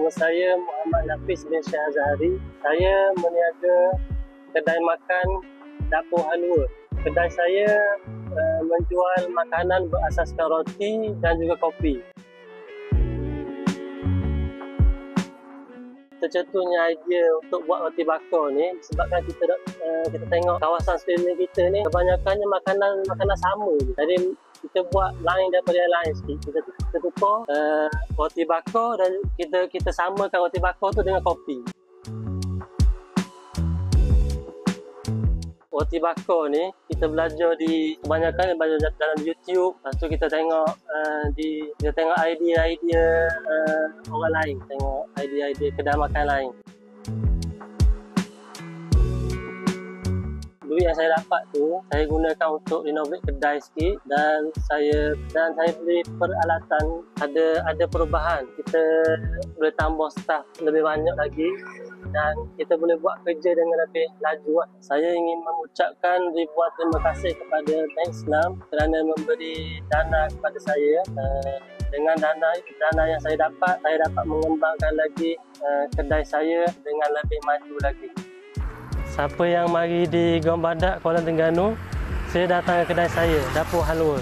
Nama saya Muhammad Nafis bin Syahzahari. Saya meniaga kedai makan Dapur Halua. Kedai saya menjual makanan berasaskan roti dan juga kopi. Tercetusnya idea untuk buat roti bakar ni sebabkan kita tengok kawasan sekeliling kita ni kebanyakannya makanan sama je. Jadi kita buat lain daripada yang lain sikit. Kita tukar roti bakar dan kita samakan roti bakar tu dengan kopi. Roti bakar ni kita belajar kebanyakan belajar dalam YouTube. Lepas tu kita tengok idea orang lain, tengok idea kedai makan lain. Duit yang saya dapat tu saya gunakan untuk renovate kedai sikit dan saya beli peralatan. Ada perubahan, kita boleh tambah staff lebih banyak lagi dan kita boleh buat kerja dengan lebih laju. Saya ingin mengucapkan ribuan terima kasih kepada Bank Islam kerana memberi dana kepada saya. Dengan dana yang saya dapat mengembangkan lagi kedai saya dengan lebih maju lagi. Siapa yang mari di Gong Badak, Kuala Terengganu, saya datang ke kedai saya, Dapur Halua.